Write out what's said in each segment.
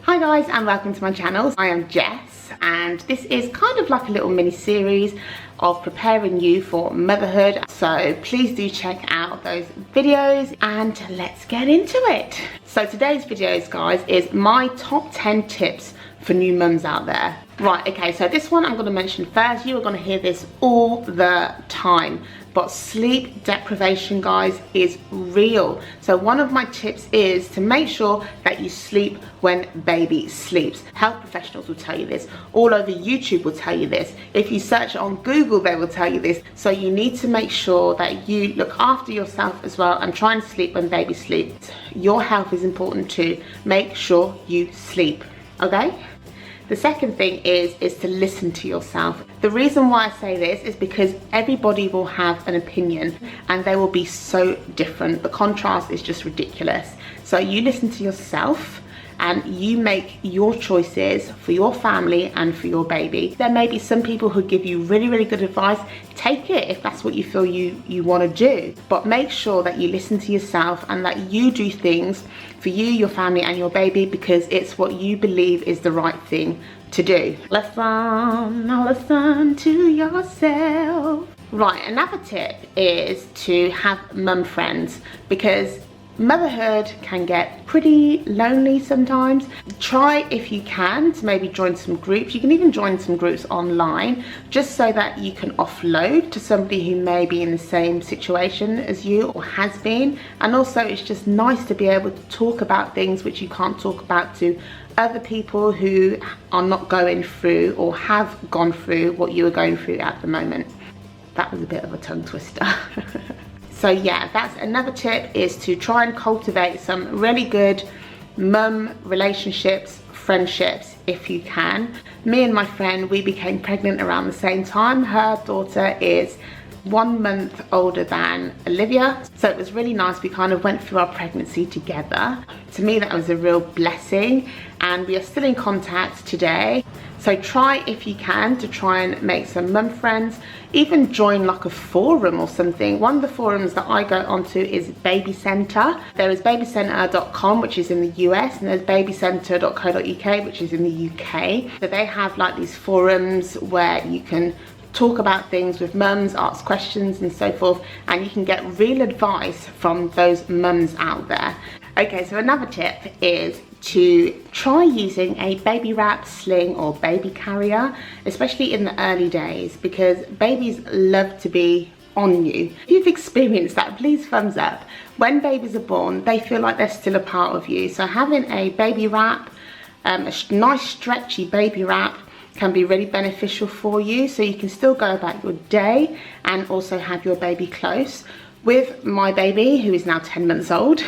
Hi guys, and welcome to my channel. I am Jess, and this is kind of like a little mini series of preparing you for motherhood. So please do check out those videos and let's get into it. So today's videos, guys, is my top 10 tips for new mums out there. Right, okay, so this one I'm going to mention first. You are going to hear this all the time, but sleep deprivation, guys, is real. So one of my tips is to make sure that you sleep when baby sleeps. Health professionals will tell you this. All over YouTube will tell you this. If you search on Google, they will tell you this. So you need to make sure that you look after yourself as well and try and sleep when baby sleeps. Your health is important too. Make sure you sleep, okay? The second thing is to listen to yourself. The reason why I say this is because everybody will have an opinion and they will be so different. The contrast is just ridiculous. So you listen to yourself and you make your choices for your family and for your baby. There may be some people who give you really, really good advice. Take it if that's what you feel you want to do. But make sure that you listen to yourself and that you do things for you, your family and your baby because it's what you believe is the right thing to do. Listen to yourself. Right, another tip is to have mum friends because motherhood can get pretty lonely sometimes. Try, if you can, to maybe join some groups. You can even join some groups online just so that you can offload to somebody who may be in the same situation as you or has been. And also it's just nice to be able to talk about things which you can't talk about to other people who are not going through or have gone through what you are going through at the moment. That was a bit of a tongue twister. So yeah, that's another tip, is to try and cultivate some really good mum relationships, friendships, if you can. Me and my friend, we became pregnant around the same time. Her daughter is 1 month older than Olivia. So it was really nice. We kind of went through our pregnancy together. To me, that was a real blessing. And we are still in contact today. So try, if you can, to try and make some mum friends. Even join like a forum or something. One of the forums that I go onto is Baby Centre. There is babycentre.com, which is in the US, and there's babycentre.co.uk, which is in the UK. So they have like these forums where you can talk about things with mums, ask questions and so forth, and you can get real advice from those mums out there. Okay, so another tip is to try using a baby wrap, sling or baby carrier, especially in the early days, because babies love to be on you. If you've experienced that, please thumbs up. When babies are born, they feel like they're still a part of you. So having a baby wrap, a nice stretchy baby wrap, can be really beneficial for you, so you can still go about your day and also have your baby close. With my baby, who is now 10 months old,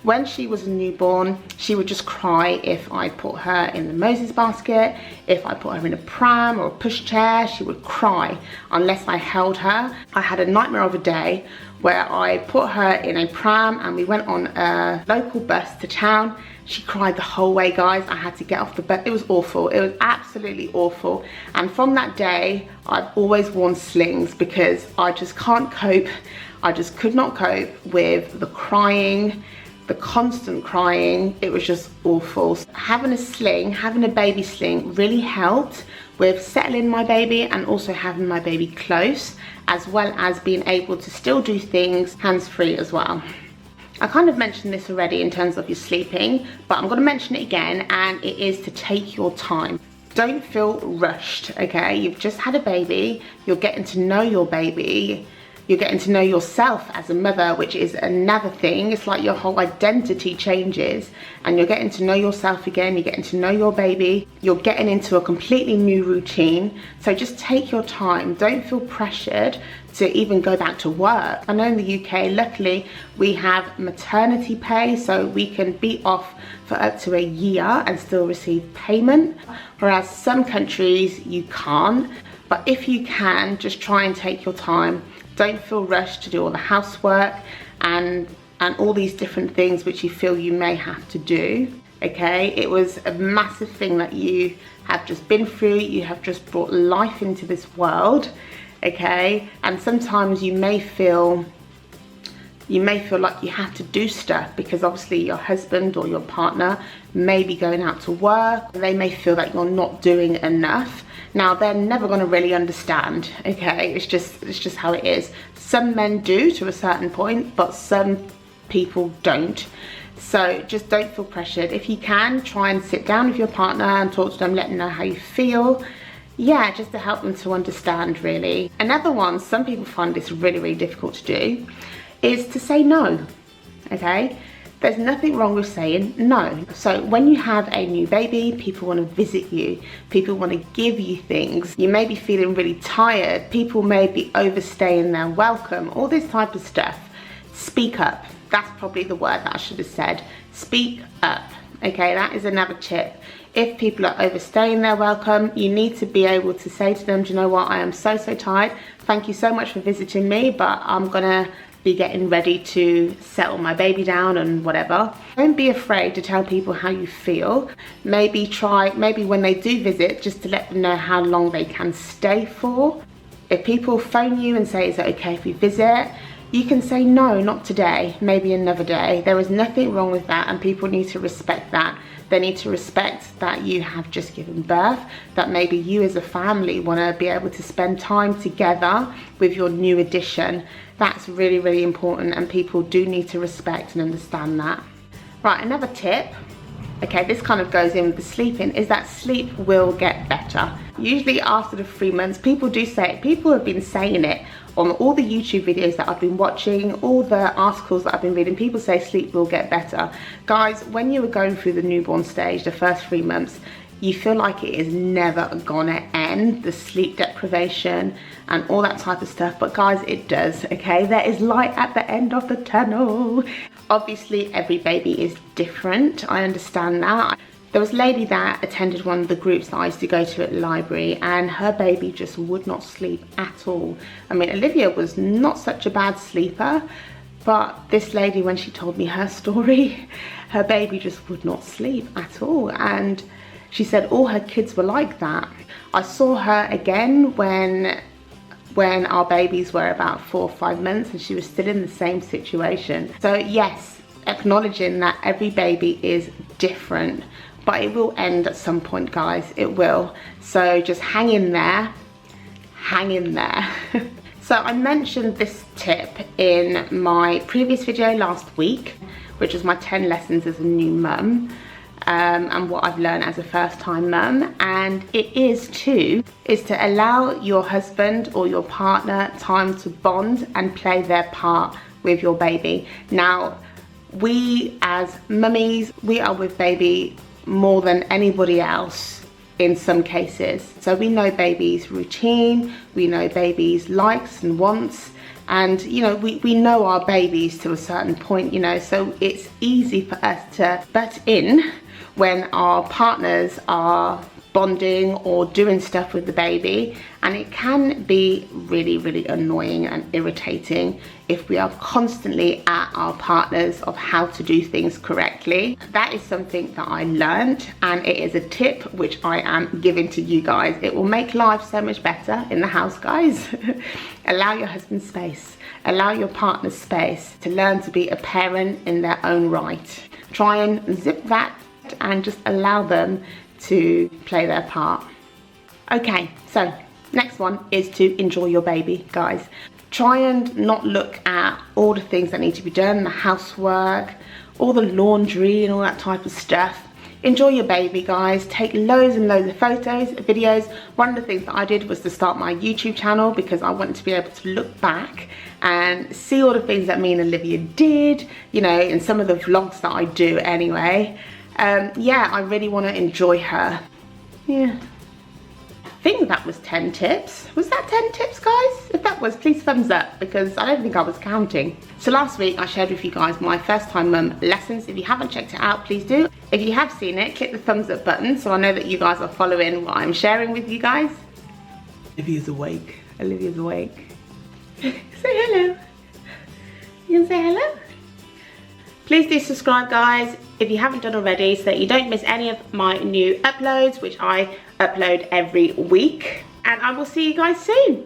when she was a newborn, she would just cry if I put her in the Moses basket. If I put her in a pram or a pushchair, she would cry unless I held her. I had a nightmare of a day where I put her in a pram and we went on a local bus to town. She cried the whole way, guys. I had to get off the bus. It was awful. It was absolutely awful. And from that day, I've always worn slings because I just can't cope. I just could not cope with the crying, the constant crying. It was just awful. Having a sling, having a baby sling really helped with settling my baby and also having my baby close, as well as being able to still do things hands-free as well. I kind of mentioned this already in terms of your sleeping, but I'm going to mention it again, and it is to take your time. Don't feel rushed, okay? You've just had a baby, you're getting to know your baby, you're getting to know yourself as a mother, which is another thing. It's like your whole identity changes and you're getting to know yourself again, you're getting to know your baby, you're getting into a completely new routine. So just take your time, don't feel pressured to even go back to work. I know in the UK, luckily, we have maternity pay, so we can be off for up to a year and still receive payment, whereas some countries you can't. But if you can, just try and take your time. Don't feel rushed to do all the housework and all these different things which you feel you may have to do, okay? It was a massive thing that you have just been through. You have just brought life into this world, okay? And sometimes you may feel You may feel like you have to do stuff because obviously your husband or your partner may be going out to work. They may feel that you're not doing enough. Now, they're never going to really understand, okay? It's just how it is. Some men do to a certain point, but some people don't. So just don't feel pressured. If you can, try and sit down with your partner and talk to them, let them know how you feel. Yeah, just to help them to understand, really. Another one, some people find this really, really difficult to do, is to say no, okay? There's nothing wrong with saying no. So when you have a new baby, people want to visit you, people want to give you things, you may be feeling really tired, people may be overstaying their welcome, all this type of stuff. Speak up. That's probably the word that I should have said. Speak up, okay? That is another tip. If people are overstaying their welcome, you need to be able to say to them, do you know what, I am so tired. Thank you so much for visiting me, but I'm gonna be getting ready to settle my baby down and whatever. Don't be afraid to tell people how you feel. Maybe when they do visit, just to let them know how long they can stay for. If people phone you and say, is it okay if we visit? You can say no, not today, maybe another day. There is nothing wrong with that, and people need to respect that. They need to respect that you have just given birth, that maybe you as a family want to be able to spend time together with your new addition. That's really, really important, and people do need to respect and understand that. Right, another tip, okay, this kind of goes in with the sleeping, is that sleep will get better. Usually after the 3 months, people do say it. People have been saying it on all the YouTube videos that I've been watching, all the articles that I've been reading. People say sleep will get better. Guys, when you were going through the newborn stage, the first 3 months, you feel like it is never gonna end, the sleep deprivation and all that type of stuff. But guys, it does, okay? There is light at the end of the tunnel. Obviously, every baby is different. I understand that. There was a lady that attended one of the groups that I used to go to at the library, and her baby just would not sleep at all. I mean, Olivia was not such a bad sleeper, but this lady, when she told me her story, her baby just would not sleep at all. And she said all her kids were like that. I saw her again when our babies were about 4 or 5 months, and she was still in the same situation. So yes, acknowledging that every baby is different, but it will end at some point, guys, it will. So just hang in there, hang in there. So I mentioned this tip in my previous video last week, which was my 10 lessons as a new mum, and what I've learned as a first-time mum. And it is to allow your husband or your partner time to bond and play their part with your baby. Now, we as mummies, we are with baby more than anybody else in some cases. So we know baby's routine, we know baby's likes and wants, and you know, we know our babies to a certain point, you know, so it's easy for us to butt in when our partners are bonding or doing stuff with the baby, and it can be really, really annoying and irritating if we are constantly at our partners of how to do things correctly. That is something that I learned, and it is a tip which I am giving to you guys. It will make life so much better in the house, guys. Allow your husband space, allow your partner space to learn to be a parent in their own right. Try and zip that and just allow them to play their part. Okay, so next one is to enjoy your baby, guys. Try and not look at all the things that need to be done, the housework, all the laundry and all that type of stuff. Enjoy your baby, guys. Take loads and loads of photos, videos. One of the things that I did was to start my YouTube channel because I wanted to be able to look back and see all the things that me and Olivia did, you know, in some of the vlogs that I do anyway. Yeah, I really want to enjoy her. Yeah. I think that was 10 tips. Was that 10 tips, guys? If that was, please thumbs up, because I don't think I was counting. So last week I shared with you guys my first time mum lessons. If you haven't checked it out, please do. If you have seen it, click the thumbs up button so I know that you guys are following what I'm sharing with you guys. Olivia's awake. Olivia's awake. Say hello. You can say hello? Please do subscribe, guys, if you haven't done already, so that you don't miss any of my new uploads, which I upload every week. And I will see you guys soon.